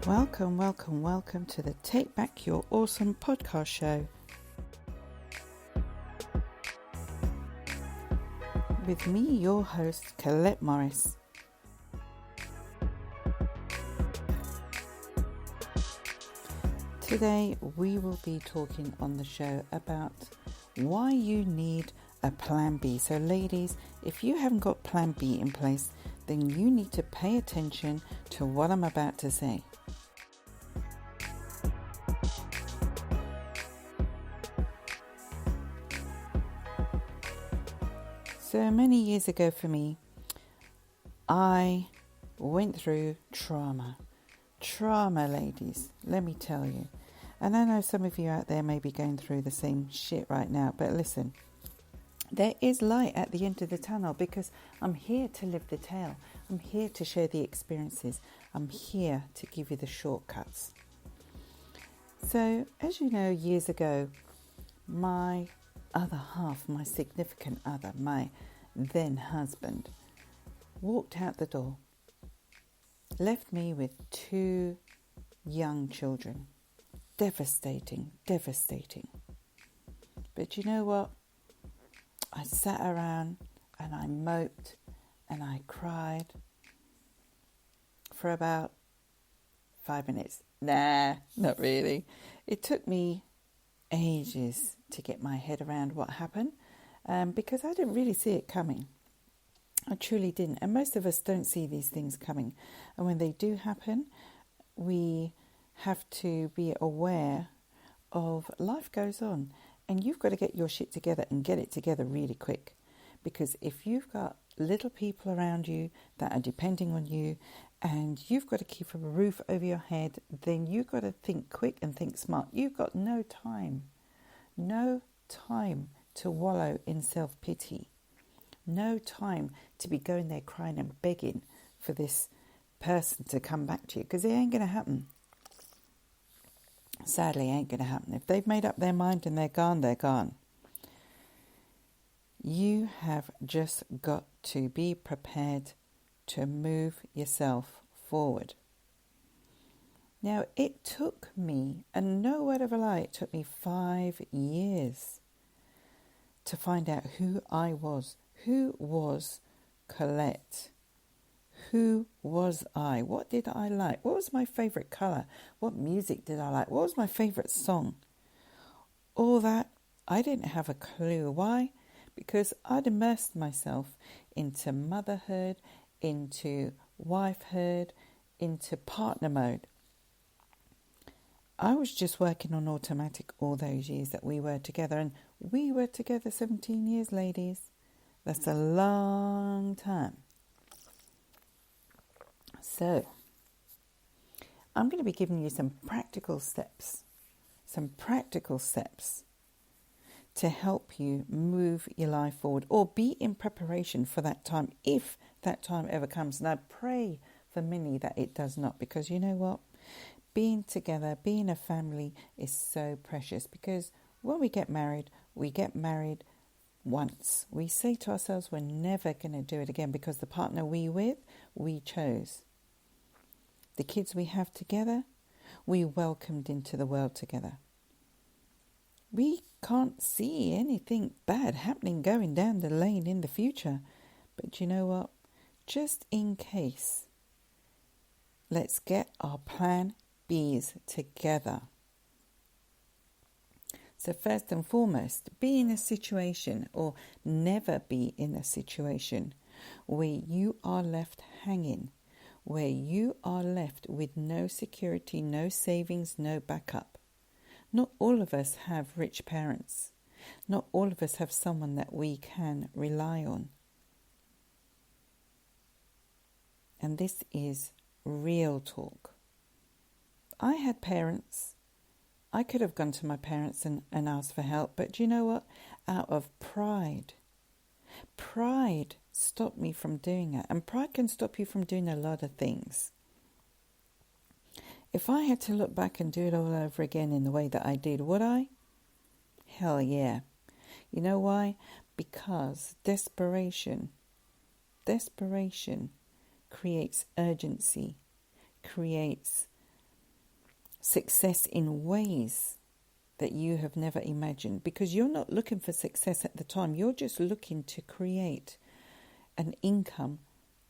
Welcome to the Take Back Your Awesome podcast show. With me, your host, Colette Morris. Today, we will be talking on the show about why you need a plan B. So ladies, if you haven't got plan B in place, then you need to pay attention to what I'm about to say. So many years ago for me, I went through trauma. Trauma, ladies, let me tell you. And I know some of you out there may be going through the same shit right now, but listen, there is light at the end of the tunnel because I'm here to live the tale. I'm here to share the experiences. I'm here to give you the shortcuts. So, as you know, years ago, my other half, my significant other, my then husband, walked out the door, left me with 2 young children. Devastating. But you know what? I sat around and I moped and I cried for about 5 minutes. Nah, not really. It took me ages to get my head around what happened because I didn't really see it coming. I truly didn't. And most of us don't see these things coming. And when they do happen, we have to be aware of life goes on. And you've got to get your shit together and get it together really quick. Because if you've got little people around you that are depending on you and you've got to keep a roof over your head, then you've got to think quick and think smart. You've got no time to wallow in self-pity. No time to be going there crying and begging for this person to come back to you, because it ain't going to happen. Sadly, it ain't going to happen. If they've made up their mind and they're gone, they're gone. You have just got to be prepared to move yourself forward. Now, it took me, and no word of a lie, it took me 5 years to find out who I was. Who was Colette? Who was I? What did I like? What was my favourite colour? What music did I like? What was my favourite song? All that, I didn't have a clue. Why? Because I'd immersed myself into motherhood, into wifehood, into partner mode. I was just working on automatic all those years that we were together. And we were together 17 years, ladies. That's a long time. So, I'm going to be giving you some practical steps to help you move your life forward or be in preparation for that time, if that time ever comes. And I pray for many that it does not, because you know what? Being together, being a family is so precious, because when we get married once. We say to ourselves we're never going to do it again, because the partner we chose. The kids we have together, we welcomed into the world together. We can't see anything bad happening going down the lane in the future. But you know what? Just in case, let's get our plan B's together. So first and foremost, be in a situation, or never be in a situation where you are left hanging, where you are left with no security, no savings, no backup. Not all of us have rich parents. Not all of us have someone that we can rely on. And this is real talk. I had parents. I could have gone to my parents and asked for help, but do you know what? Out of pride stopped me from doing that. And pride can stop you from doing a lot of things. If I had to look back and do it all over again in the way that I did, would I? Hell yeah. You know why? Because desperation creates urgency, creates success in ways that you have never imagined, because you're not looking for success at the time. You're just looking to create an income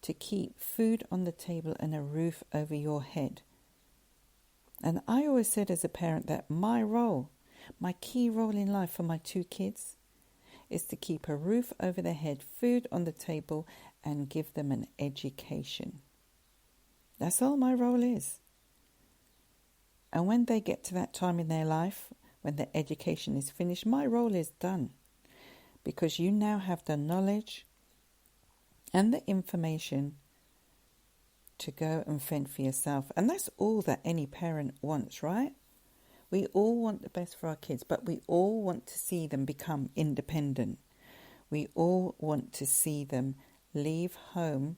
to keep food on the table and a roof over your head. And I always said as a parent that my key role in life for my 2 kids is to keep a roof over their head, food on the table, and give them an education. That's all my role is. And when they get to that time in their life, when their education is finished, my role is done. Because you now have the knowledge and the information to go and fend for yourself. And that's all that any parent wants, right? We all want the best for our kids, but we all want to see them become independent. We all want to see them leave home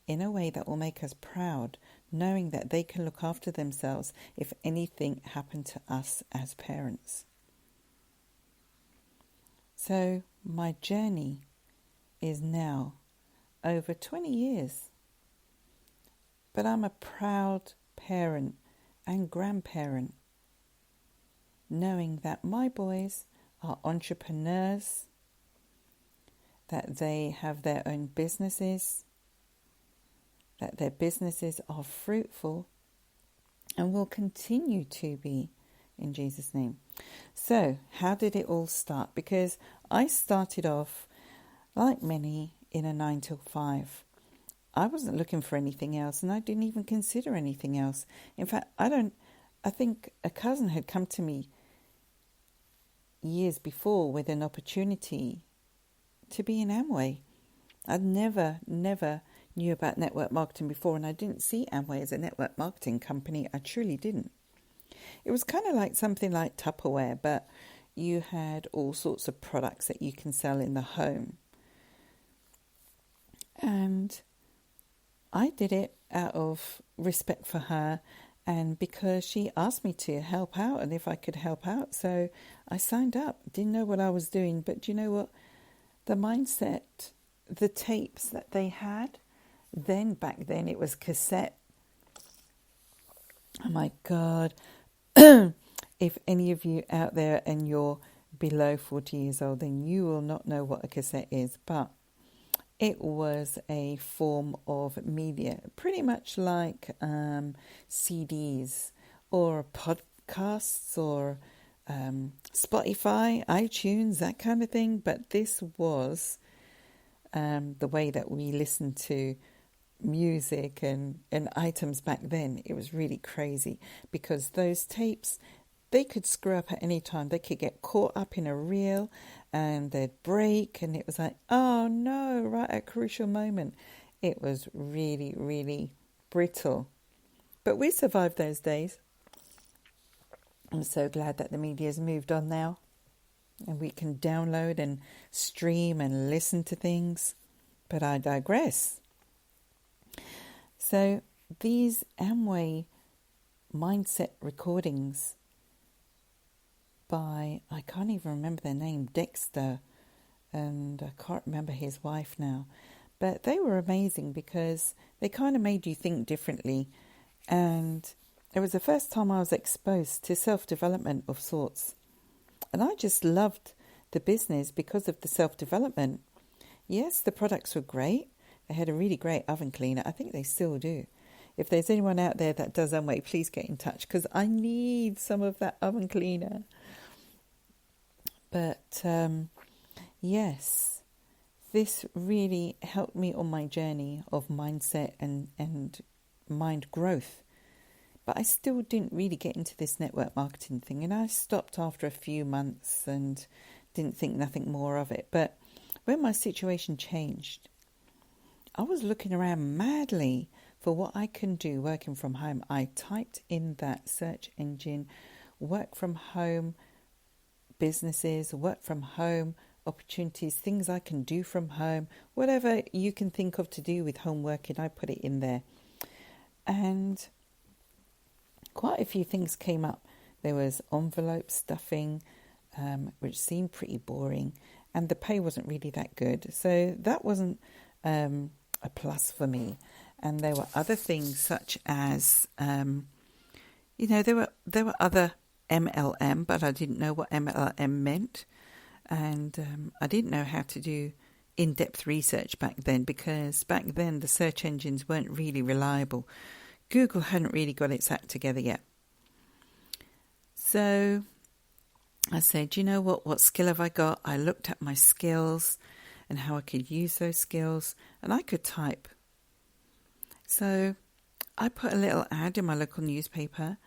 in a way that will make us proud, knowing that they can look after themselves if anything happened to us as parents. So my journey is now over 20 years. But I'm a proud parent and grandparent, knowing that my boys are entrepreneurs, that they have their own businesses, that their businesses are fruitful and will continue to be, in Jesus' name. So, how did it all start? Because I started off, like many, in a 9 till 5. I wasn't looking for anything else, and I didn't even consider anything else. In fact, I think a cousin had come to me years before with an opportunity to be in Amway. I'd never knew about network marketing before, and I didn't see Amway as a network marketing company. I truly didn't. It was kind of like something like Tupperware, but you had all sorts of products that you can sell in the home. And I did it out of respect for her and because she asked me to help out and if I could help out. So I signed up. Didn't know what I was doing, but do you know what? The mindset, the tapes that they had, back then it was cassette. Oh my God. If any of you out there and you're below 40 years old, then you will not know what a cassette is, but it was a form of media, pretty much like CDs or podcasts or Spotify, iTunes, that kind of thing. But this was the way that we listened to music and items back then. It was really crazy because those tapes, they could screw up at any time. They could get caught up in a reel and they'd break, and it was like, oh no, right at a crucial moment. It was really, really brittle. But we survived those days. I'm so glad that the media's moved on now and we can download and stream and listen to things. But I digress. So these Amway mindset recordings by, I can't even remember their name, Dexter, and I can't remember his wife now. But they were amazing because they kind of made you think differently. And it was the first time I was exposed to self-development of sorts. And I just loved the business because of the self-development. Yes, the products were great. They had a really great oven cleaner. I think they still do. If there's anyone out there that does Amway, please get in touch because I need some of that oven cleaner. But yes, this really helped me on my journey of mindset and mind growth. But I still didn't really get into this network marketing thing. And I stopped after a few months and didn't think nothing more of it. But when my situation changed, I was looking around madly for what I can do working from home. I typed in that search engine, work from home businesses, work from home opportunities, things I can do from home, whatever you can think of to do with home working, I put it in there. And quite a few things came up. There was envelope stuffing, which seemed pretty boring, and the pay wasn't really that good. So that wasn't a plus for me. And there were other things such as, there were other MLM, but I didn't know what MLM meant. And I didn't know how to do in-depth research back then, because back then the search engines weren't really reliable. Google hadn't really got its act together yet. So I said, you know what skill have I got? I looked at my skills and how I could use those skills, and I could type. So I put a little ad in my local newspaper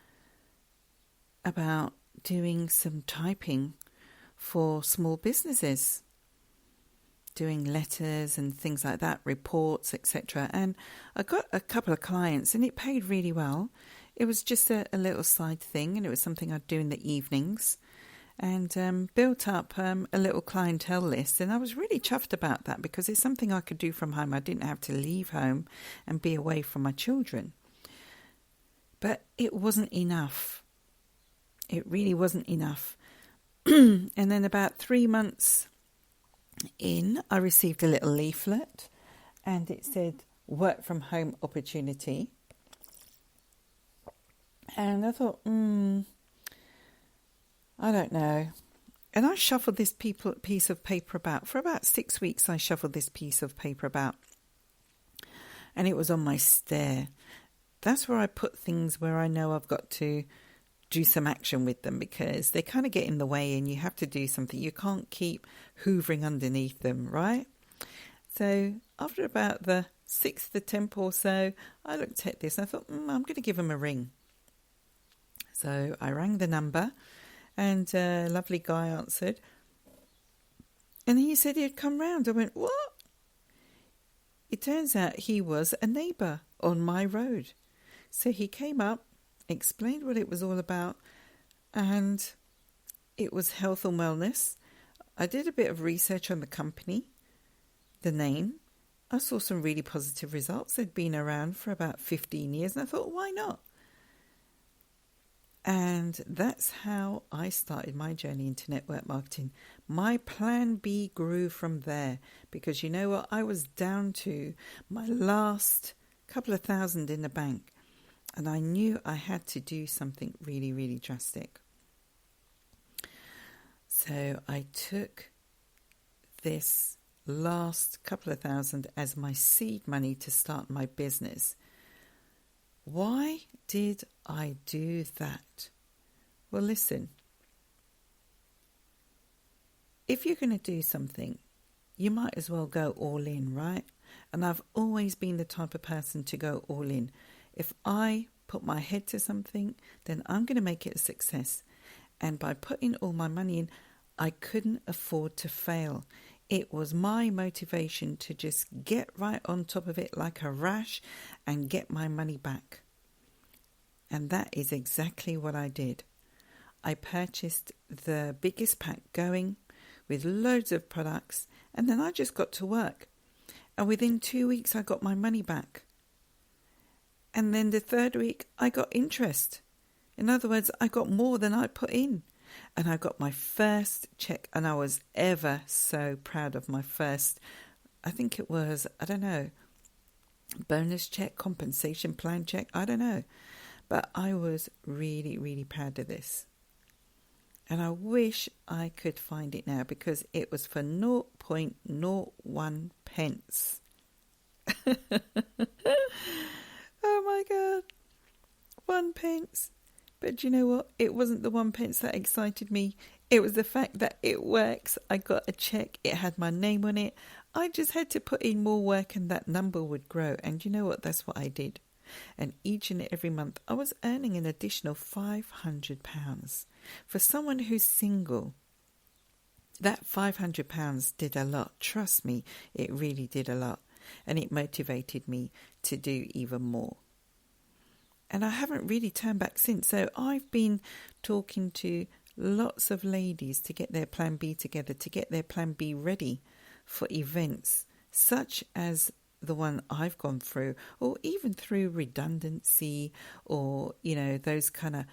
about doing some typing for small businesses, doing letters and things like that, reports, etc. And I got a couple of clients, and it paid really well. It was just a little side thing, and it was something I'd do in the evenings, and built up a little clientele list. And I was really chuffed about that, because it's something I could do from home. I didn't have to leave home and be away from my children. But it wasn't enough. It really wasn't enough. And then about 3 months in, I received a little leaflet, and it said work from home opportunity. And I thought, I don't know. And I shuffled this piece of paper about. For about 6 weeks, I shuffled this piece of paper about. And it was on my stair. That's where I put things where I know I've got to do some action with them, because they kind of get in the way and you have to do something. You can't keep hoovering underneath them, right? So after about the 6th attempt or so, I looked at this and I thought, I'm going to give them a ring. So I rang the number, and a lovely guy answered. And he said he'd come round. I went, what? It turns out he was a neighbour on my road. So he came up, explained what it was all about, and it was health and wellness. I did a bit of research on the company, the name. I saw some really positive results. They'd been around for about 15 years, and I thought, why not? And that's how I started my journey into network marketing. My plan B grew from there, because you know what? I was down to my last couple of thousand in the bank, and I knew I had to do something really, really drastic. So I took this last couple of thousand as my seed money to start my business. Why did I do that? Well, listen. If you're going to do something, you might as well go all in, right? And I've always been the type of person to go all in. If I put my head to something, then I'm going to make it a success. And by putting all my money in, I couldn't afford to fail. It was my motivation to just get right on top of it like a rash and get my money back. And that is exactly what I did. I purchased the biggest pack going with loads of products, and then I just got to work. And within 2 weeks, I got my money back. And then the 3rd week, I got interest. In other words, I got more than I put in. And I got my first check, and I was ever so proud of my first, I think it was, bonus check, compensation plan check, I don't know. But I was really, really proud of this. And I wish I could find it now, because it was for 0.01 pence. Oh my God. 1 pence. But you know what? It wasn't the 1 pence that excited me. It was the fact that it works. I got a check. It had my name on it. I just had to put in more work, and that number would grow. And you know what? That's what I did. And each and every month, I was earning an additional £500. For someone who's single, that £500 did a lot. Trust me, it really did a lot. And it motivated me to do even more. And I haven't really turned back since. So I've been talking to lots of ladies to get their plan B together, to get their plan B ready for events such as the one I've gone through, or even through redundancy, or, those kind of